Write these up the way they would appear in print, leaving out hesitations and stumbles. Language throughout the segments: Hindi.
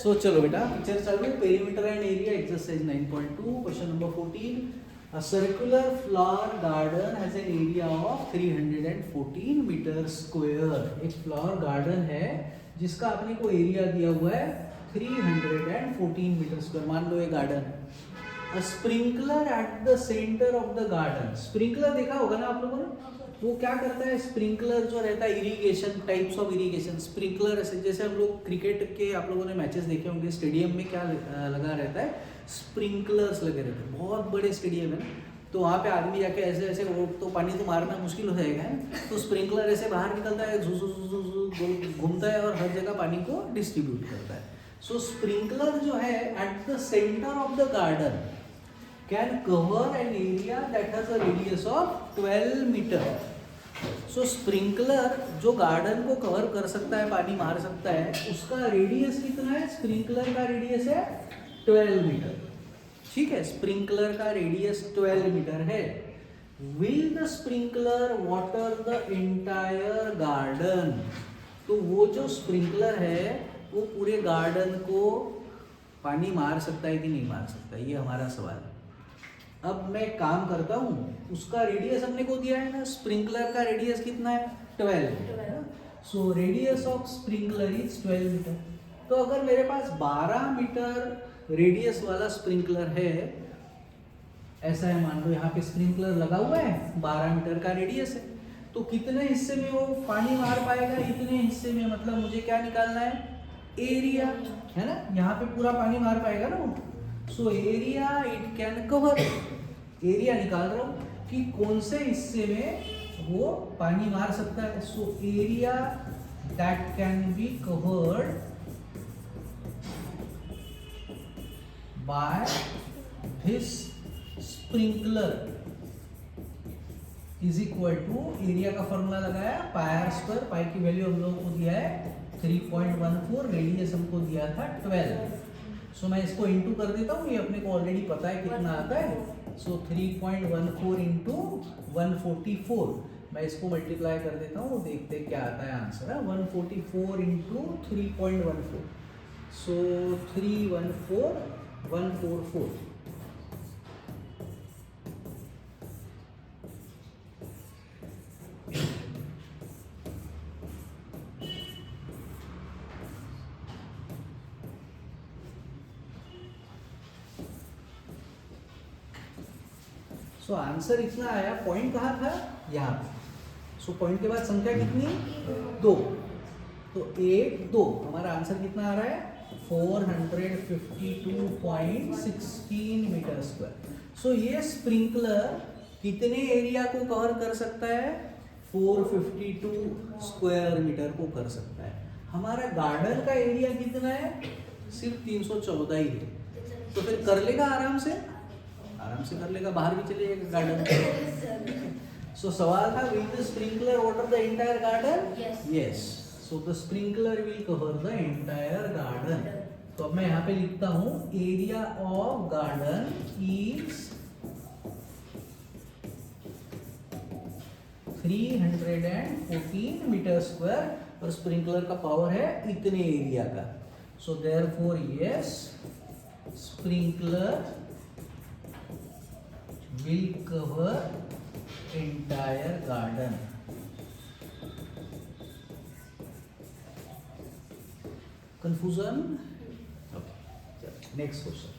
सो चलो बेटा पिक्चर चालू है। Perimeter and area exercise 9.2 question number 14। A circular flower garden has an area of 314 metre square. एक फ्लावर गार्डन है जिसका अपने को एरिया दिया हुआ है 314 मीटर स्क्वायर। मान लो ये garden. A sprinkler at the center of the garden। Sprinkler देखा होगा ना आप लोगों ने, वो क्या करता है? स्प्रिंकलर जो रहता है irrigation, types of irrigation sprinkler ऐसे, जैसे हम लोग क्रिकेट के आप लोगों ने मैचेस देखे होंगे, स्टेडियम में क्या लगा रहता है? स्प्रिंकलर्स लगे रहते हैं। बहुत बड़े स्टेडियम है ना, तो वहाँ पे आदमी जाके ऐसे ऐसे वो तो पानी तो मारना मुश्किल हो जाएगा है, तो स्प्रिंकलर ऐसे बाहर निकलता है, घूमता है और हर जगह पानी को डिस्ट्रीब्यूट करता है। सो स्प्रिंकलर जो है at the centre of the garden can cover an area that has a radius of 12 metre. So sprinkler जो गार्डन को कवर कर सकता है, पानी मार सकता है, उसका रेडियस कितना है? स्प्रिंकलर का रेडियस है 12 मीटर। ठीक है, स्प्रिंकलर का रेडियस 12 मीटर है। Will the sprinkler water the entire garden? तो वो जो स्प्रिंकलर है वो पूरे गार्डन को पानी मार सकता है कि नहीं मार सकता? ये हमारा सवाल है। अब मैं काम करता हूँ, उसका रेडियस हमने को दिया है ना, स्प्रिंकलर का रेडियस कितना है? 12। So radius of sprinkler is 12 metre. तो अगर मेरे पास 12 मीटर रेडियस वाला स्प्रिंकलर है, ऐसा है मान लो यहाँ पे स्प्रिंकलर लगा हुआ है, 12 मीटर का रेडियस है, तो कितने हिस्से में वो पानी मार पाएगा? इतने हिस्से में। मतलब मुझे क्या निकालना है? एरिया, है ना? यहाँ पे पूरा पानी मार पाएगा ना वो। So area it can cover. Area निकाल रहा हूँ कि कौन से हिस्से में वो पानी मार सकता है। So area that can be covered by this sprinkler is equal to, area का फॉर्मूला लगाया पाई आर स्क्वायर। पाई की वैल्यू हम लोगों को दिया है 3.14, रेडियस हमको दिया था 12। सो मैं इसको इंटू कर देता हूँ, ये अपने को ऑलरेडी पता है कितना आता है। सो 3.14 इंटू 144, मैं इसको मल्टीप्लाई कर देता हूँ, देखते हैं क्या आता है आंसर है। 144 इंटू 3.14, सो 314144। सो आंसर इतना आया। पॉइंट कहाँ था? यहाँ पे। सो पॉइंट के बाद संख्या कितनी? 2। तो 1 2, हमारा आंसर कितना आ रहा है? 452.16 मीटर स्क्वायर। सो ये स्प्रिंकलर कितने एरिया को कवर कर सकता है? 452 स्क्वायर मीटर को कर सकता है। हमारा गार्डन का एरिया कितना है? सिर्फ 314 ही है। तो फिर कर लेगा आराम से, आराम से कर लेगा, बाहर भी चले जाएगा गार्डन। सो सवाल था, will the sprinkler water the entire garden? Yes. So the sprinkler will cover the entire garden. तो अब मैं यहाँ पे लिखता हूँ, area of garden is 314 metre square और स्प्रिंकलर का पावर है इतने एरिया का। So therefore yes, sprinkler will cover entire garden। Confusion? Okay. Next question.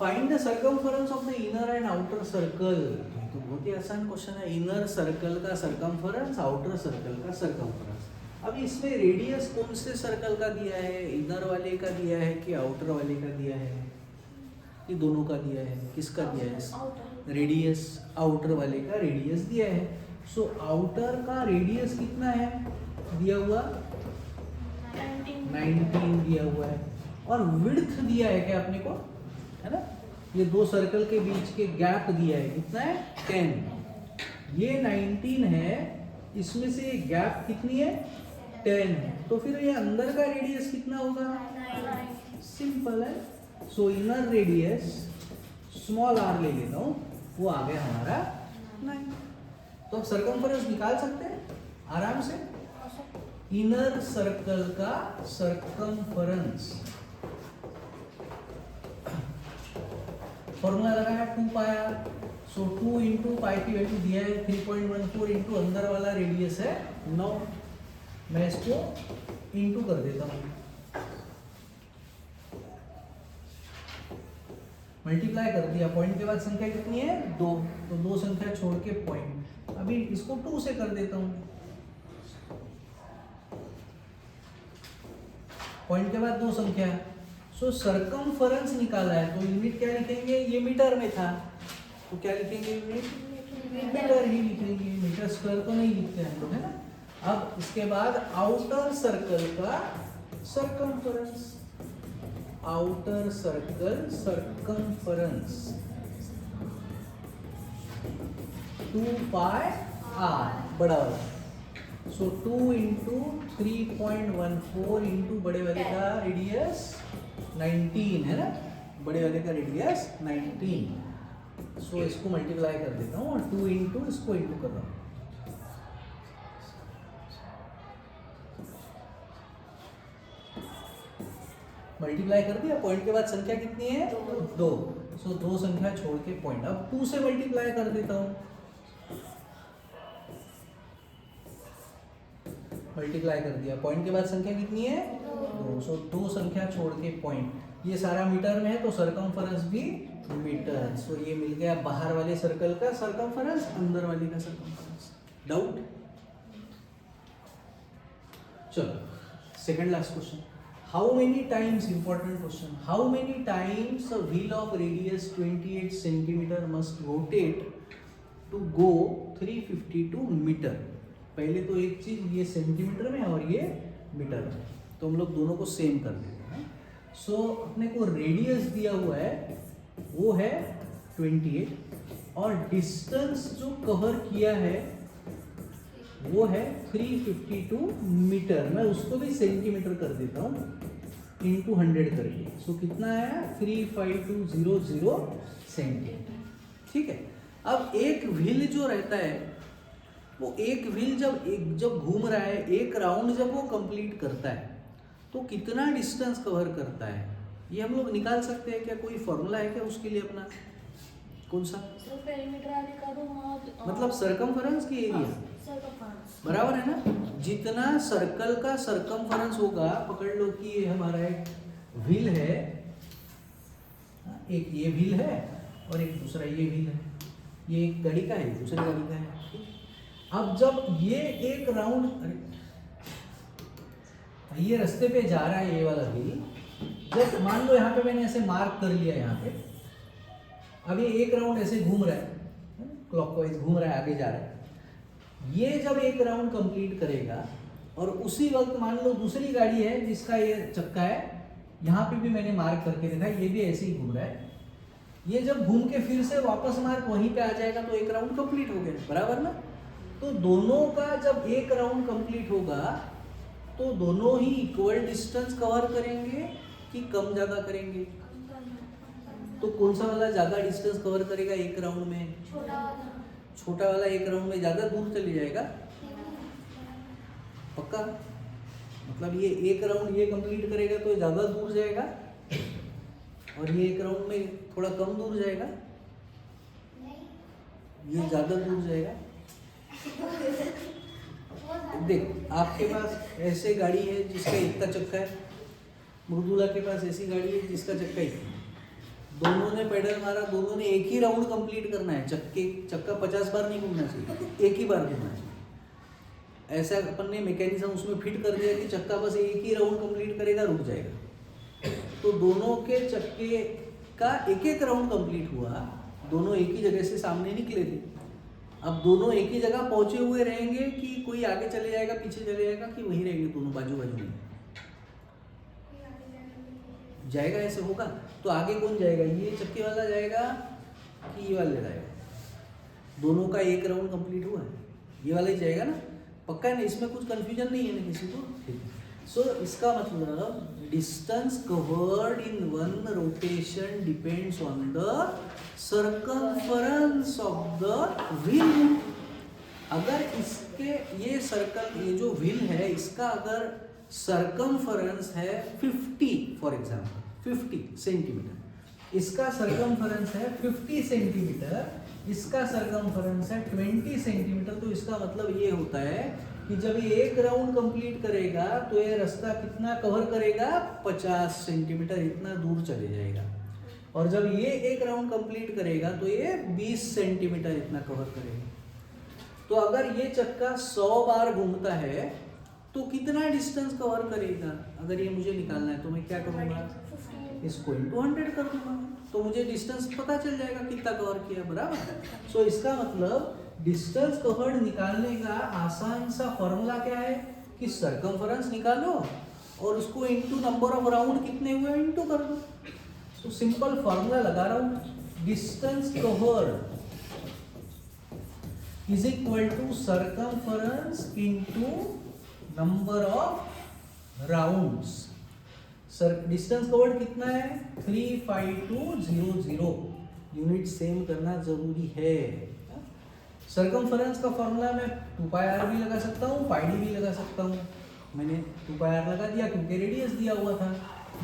Find the circumference of the inner and outer circle। तो बहुत ही आसान क्वेश्चन है। इनर सर्कल का सर्कमफरेंस, आउटर सर्कल का सर्कमफरेंस। अब इसमें रेडियस कौन से सर्कल का दिया है? इनर वाले का दिया है कि आउटर वाले का दिया है? ये दोनों का दिया है। किसका दिया है? रेडियस आउटर वाले का रेडियस दिया है। सो आउटर का रेडियस कितना है दिया हुआ? 19 दिया हुआ है। और विड्थ दिया है क्या अपने को, है ना? ये दो सर्कल के बीच के गैप दिया है, कितना है? 10। ये 19 है, इसमें से गैप कितनी है? 10। तो फिर ये अंदर का रेडियस कितना होगा? 9। सिंपल है। So inner radius small r ले लेता हूँ, वो आ गया हमारा 9। तो अब सर्कमफरेंस निकाल सकते हैं आराम से। इनर सर्कल का सर्कमफरेंस, फॉर्मूला लगाया 2 पाया, सो 2 इंटू पाई की वैल्यू दिया है 3.14 इंटू अंदर वाला रेडियस है 9, मैं इसको इंटू कर देता हूँ, मल्टीप्लाई कर दिया, पॉइंट के बाद संख्या कितनी है 2, तो 2 संख्या छोड़ के पॉइंट, अभी इसको 2 से कर देता हूँ, पॉइंट के बाद 2 संख्या, सो सर्कमफरेंस निकाला है, तो यूनिट क्या लिखेंगे, ये मीटर में था तो क्या लिखेंगे, यूनिट मीटर ही लिखेंगे, मीटर स्क्वायर तो नहीं लिखते हैं लोग, है ना। अब इसके बाद आउटर सर्कल का circumference, outer circle circumference 2 pi r बड़ा वाला, सो 2 इंटू 3.14 इंटू बड़े वाले का रेडियस 19 है ना, बड़े वाले का रेडियस 19, सो इसको मल्टीप्लाई कर देता हूँ और 2 इंटू इसको इंटू कर रहा हूँ, मल्टीप्लाई कर दिया, पॉइंट के बाद संख्या कितनी है 2, सो 2 संख्या छोड़ के पॉइंट, अब 2 से मल्टीप्लाई कर देता हूँ, मल्टीप्लाई कर दिया, पॉइंट के बाद संख्या कितनी है 2, सो 2 संख्या छोड़ के पॉइंट, ये सारा मीटर में है तो सर्कमफरेंस भी मीटर, सो ये मिल गया बाहर वाले सर्कल का सर्कमफरेंस, अंदर वाले का सर्कमफरेंस। डाउट? चलो second last question, how many times, important question, how many times a wheel of radius 28 centimetre must rotate to go 352 metre. पहले तो एक चीज, ये सेंटीमीटर में और ये मीटर में, तो हम लोग दोनों को सेम कर देते हैं। सो अपने को रेडियस दिया हुआ है वो है 28 और डिस्टेंस जो कवर किया है वो है 352 मीटर, मैं उसको भी सेंटीमीटर कर देता हूँ इंटू 100 करके, सो कितना आया 35200 सेंटीमीटर, ठीक है। अब एक व्हील जो रहता है वो एक व्हील जब घूम रहा है, एक राउंड जब वो कंप्लीट करता है तो कितना डिस्टेंस कवर करता है, ये हम लोग निकाल सकते हैं क्या, कोई फॉर्मूला है क्या उसके लिए अपना, कौन सा, मतलब सर्कमफरेंस की एरिया बराबर है ना, जितना सर्कल का सर्कमफरेंस होगा, पकड़ लो कि ये हमारा एक व्हील है, एक ये व्हील है और एक दूसरा ये व्हील है, ये एक गाड़ी का है दूसरी गाड़ी का है। अब जब ये एक राउंड, ये रास्ते पे जा रहा है ये वाला व्हील, जब मान लो यहाँ पे मैंने ऐसे मार्क कर लिया यहाँ पे, अब ये एक राउंड ऐसे घूम रहा है, क्लॉकवाइज घूम रहा है, आगे जा रहा है, ये जब एक राउंड कंप्लीट करेगा और उसी वक्त मान लो दूसरी गाड़ी है जिसका ये चक्का है, यहाँ पे भी मैंने मार्क करके देखा, ये भी ऐसे ही घूम रहा है, ये जब घूम के फिर से वापस मार्क वहीं पे आ जाएगा तो एक राउंड कंप्लीट हो गया, बराबर ना। तो दोनों का जब एक राउंड कंप्लीट होगा तो दोनों ही इक्वल डिस्टेंस कवर करेंगे कि कम ज़्यादा करेंगे, तो कौन सा वाला ज़्यादा डिस्टेंस कवर करेगा एक राउंड में, छोटा वाला एक राउंड में ज़्यादा दूर चले जाएगा, पक्का, मतलब ये एक राउंड ये कंप्लीट करेगा तो ज़्यादा दूर जाएगा और ये एक राउंड में थोड़ा कम दूर जाएगा, ये ज़्यादा दूर जाएगा। देख आपके पास ऐसे गाड़ी है जिसका इतना चक्का है, मृदुला के पास ऐसी गाड़ी है जिसका चक्का इतना, दोनों ने पेडल मारा, दोनों ने एक ही राउंड कंप्लीट करना है, चक्का 50 बार नहीं घूमना चाहिए, एक ही बार घूमना है। ऐसा अपन ने मैकेनिज्म उसमें फिट कर दिया कि चक्का बस एक ही राउंड कंप्लीट करेगा, रुक जाएगा, तो दोनों के चक्के का एक एक राउंड कंप्लीट हुआ, दोनों एक ही जगह से सामने निकले थे, अब दोनों एक ही जगह पहुंचे हुए रहेंगे कि कोई आगे चले जाएगा पीछे चले जाएगा कि वहीं रहेंगे दोनों बाजू बाजू में जाएगा, ऐसे होगा तो आगे कौन जाएगा, ये चक्के वाला जाएगा कि ये वाला जाएगा, दोनों का एक राउंड कंप्लीट हुआ है, ये वाला ही जाएगा ना, पक्का है ना, इसमें कुछ कंफ्यूजन नहीं है ना किसी को, ठीक है। सो इसका मतलब distance covered in one rotation depends on the circumference of the wheel, अगर इसके ये सर्कल, ये जो व्हील है, इसका अगर सरकमफरेंस है 50 फॉर एग्जांपल 50 सेंटीमीटर, इसका सरकमफरेंस है 50 सेंटीमीटर, इसका सरकमफरेंस है 20 सेंटीमीटर, तो इसका मतलब ये होता है कि जब ये एक राउंड कंप्लीट करेगा तो ये रास्ता कितना कवर करेगा, 50 सेंटीमीटर इतना दूर चले जाएगा। और जब ये एक राउंड कंप्लीट करेगा तो ये 20 सेंटीमीटर इतना कवर करेगा। तो अगर ये चक्का 100 बार घूमता है तो कितना डिस्टेंस कवर करेगा, अगर ये मुझे निकालना है तो मैं क्या करूँगा, इसको इंटू 100 कर दूंगा, तो मुझे डिस्टेंस पता चल जाएगा कितना कवर किया, बराबर। सो इसका मतलब डिस्टेंस कवर्ड निकालने का आसान सा फॉर्मूला क्या है कि सरकमफरेंस निकालो और उसको इंटू नंबर ऑफ राउंड कितने हुए इंटू कर दो। तो सिंपल फॉर्मूला लगा रहा हूँ, distance covered is equal to circumference into number of rounds. Sir distance covered कितना है 35200, यूनिट सेम करना जरूरी है। सरकमफरेंस का फॉर्मूला मैं 2πr भी लगा सकता हूँ, πd भी लगा सकता हूँ। मैंने 2πr लगा दिया क्योंकि रेडियस दिया हुआ था,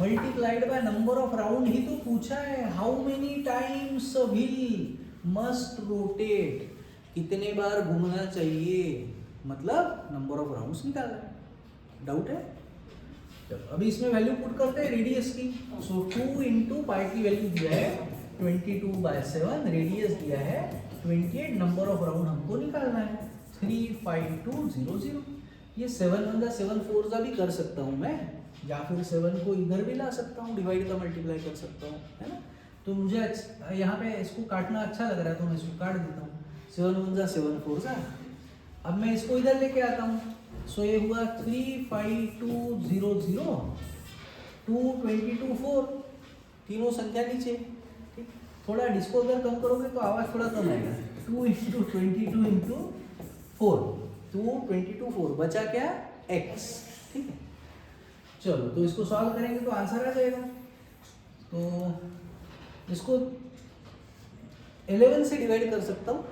multiplied by number of round ही तो पूछा है, how many times a wheel must rotate, कितने बार घूमना चाहिए, मतलब नंबर ऑफ राउंड्स निकालना है। डाउट है? चलो अभी इसमें वैल्यू पुट करते हैं रेडियस की। सो 2 इंटू पाई की वैल्यू दिया है 22/7, रेडियस दिया है 28, नंबर ऑफ राउंड हमको निकालना है 35200। ये 7 1 7 4 भी कर सकता हूँ मैं, या फिर 7 को इधर भी ला सकता हूँ, डिवाइड का मल्टीप्लाई कर सकता हूँ, है ना। तो मुझे यहाँ पे इसको काटना अच्छा लग रहा है तो मैं इसको काट देता हूँ, 7 1 7 4। अब मैं इसको इधर लेके आता हूँ, सो ये हुआ 35200, 222 4, तीनों संख्या नीचे। ठीक, थोड़ा डिस्पोजर कम करोगे तो आवाज थोड़ा कम आएगा। 2 इंटू 22 इंटू 4, 222 4, बचा क्या x। ठीक है, चलो तो इसको सॉल्व करेंगे तो आंसर आ जाएगा। तो इसको 11 से डिवाइड कर सकता हूँ,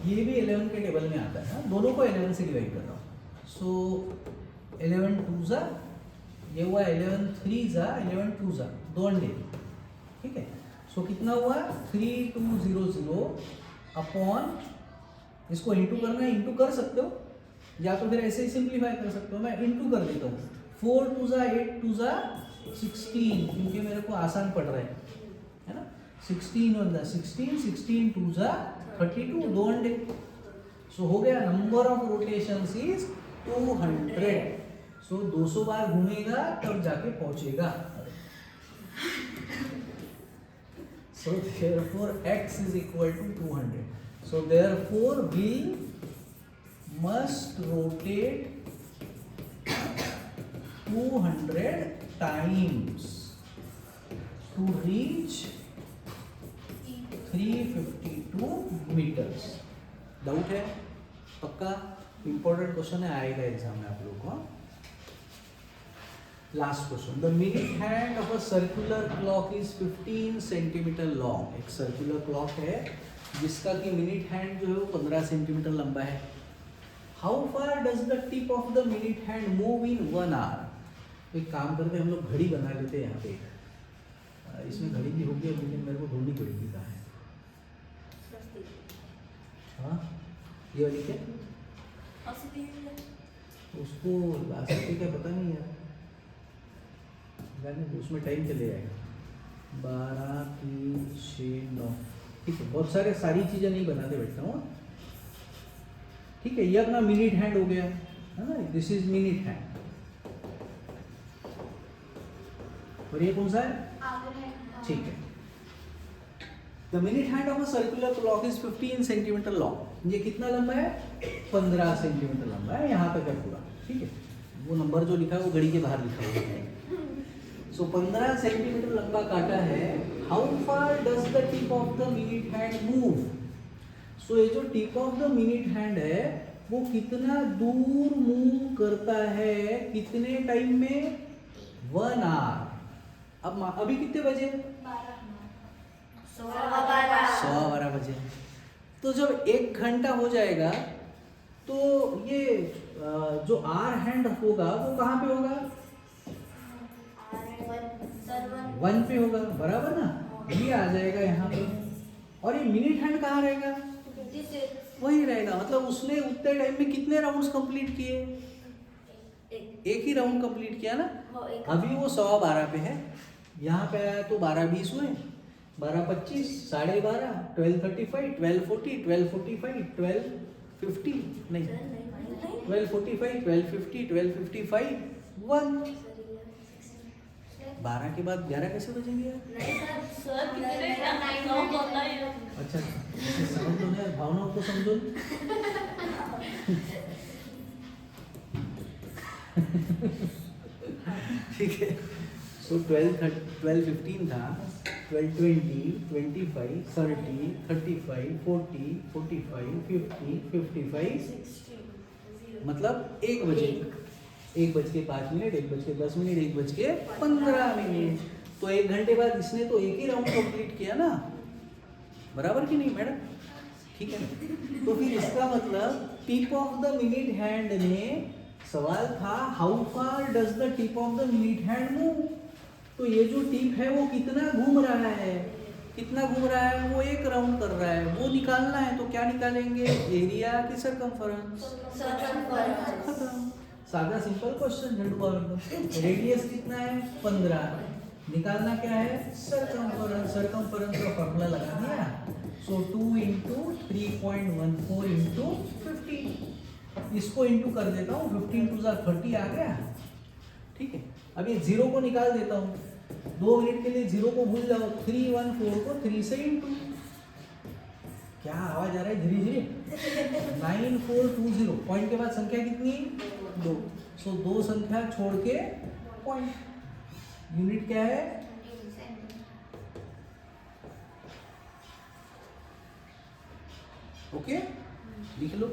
ये भी 11 के टेबल में आता है, दोनों को 11 से डिवाइड कर रहा हूँ। सो 11 2 ये हुआ, 11 3 11 2 2 अंडे। ठीक है, सो कितना हुआ 3200 अपॉन, इसको इंटू करना है, इंटू कर सकते हो या तो फिर ऐसे ही सिंप्लीफाई कर सकते हो, मैं इंटू कर देता हूँ। 4 2 8 2 16, क्योंकि मेरे को आसान पड़ रहा है ना। 16 1 16, 16 2 32, 2 अंडे। सो हो गया, नंबर ऑफ रोटेशंस इज 200। सो 200 बार घूमेगा तब जाके पहुंचेगा। So therefore x is equal to 200. So therefore wheel must rotate 200 times to reach 352 meters. Doubt है? पक्का इंपॉर्टेंट क्वेश्चन है, आएगा एग्जाम में आप लोगों को। Last question, the minute hand of a circular clock is 15 centimetre long. एक सर्कुलर क्लॉक है जिसका कि मिनट हैंड जो है वो 15 सेंटीमीटर लंबा है। How far does the tip of the minute hand move in 1 hour. एक काम करते हैं, हम लोग घड़ी बना लेते हैं यहाँ पे। इसमें घड़ी भी होगी लेकिन मेरे को ढूंढनी पड़ेगी कहाँ है। हाँ, ये वाली क्या उसको ला सकते क्या पता नहीं यार, उसमें टाइम चले जाएगा। 12 3 6 9। ठीक है, बहुत सारी चीज़ें नहीं बनाते बैठता हूँ। ठीक है, ये अपना मिनट हैंड हो गया है ना, दिस इज मिनट हैंड। और ये कौन सा है? ठीक है, the minute hand of a circular clock is 15 centimetre long. ये कितना लंबा है? 15 सेंटीमीटर लंबा है, यहाँ तक है पूरा। ठीक है, वो नंबर जो लिखा है वो घड़ी के बाहर लिखा हुआ है। सो 15 सेंटीमीटर लंबा काटा है। How far does the tip of the minute hand move. So ये जो tip of the minute hand है वो कितना दूर मूव करता है, कितने टाइम में? 1 आवर। अब अभी कितने बजे? 12 बजे। तो जब 1 घंटा हो जाएगा तो ये जो आर हैंड होगा वो कहाँ पे होगा? 1 पे होगा, बराबर ना? ये आ जाएगा यहाँ पे। और ये मिनट हैंड कहाँ रहेगा? वही रहेगा। मतलब उसने उतने टाइम में कितने राउंड्स कंप्लीट किए? एक ही राउंड कंप्लीट किया ना। अभी वो 12:15 पे है, यहाँ पे आया तो 12:20 हुए, 12:25, 12:30, 12:35, 12:40, 12:45, 12:50, नहीं 12:45, 12:50, 12:55, 1। 12 के बाद 11 कैसे बजेंगे यार? अच्छा समझ लो यार, भावनाओं को समझो। ठीक है। सो 12:15 था, 12:20, 25, 30, 35, 40, 45, 50, 55, मतलब 1:05, 1:10, 1:15। तो 1 घंटे बाद इसने तो एक ही राउंड कंप्लीट किया ना, बराबर कि नहीं मैडम? ठीक है ना? तो फिर इसका मतलब tip of the minute hand ने, सवाल था how far does the tip of the minute hand move. तो ये जो टिप है वो कितना घूम रहा है, कितना घूम रहा है? वो एक राउंड कर रहा है, वो निकालना है। तो क्या निकालेंगे? एरिया की सरकमफरेंस। खत्म। सादा सिंपल क्वेश्चन, झंडू बाबू एकदम। रेडियस कितना है? 15। निकालना क्या है? सरकमफरेंस। सरकमफरेंस का फॉर्मूला लगा दिया। सो 2 × 3.14 × 50। इसको इंटू कर देता हूँ, 15 × 2 = 30 आ गया। ठीक है। अब ये 0 को निकाल देता हूँ, 2 मिनट के लिए 0 को भूल जाओ। 314 को 3 से इंटू, क्या आवाज आ रहा है धीरे धीरे? 9420। पॉइंट के बाद संख्या कितनी? 2। सो 2 संख्या छोड़ के पॉइंट। यूनिट क्या है? ओके, लिख लो।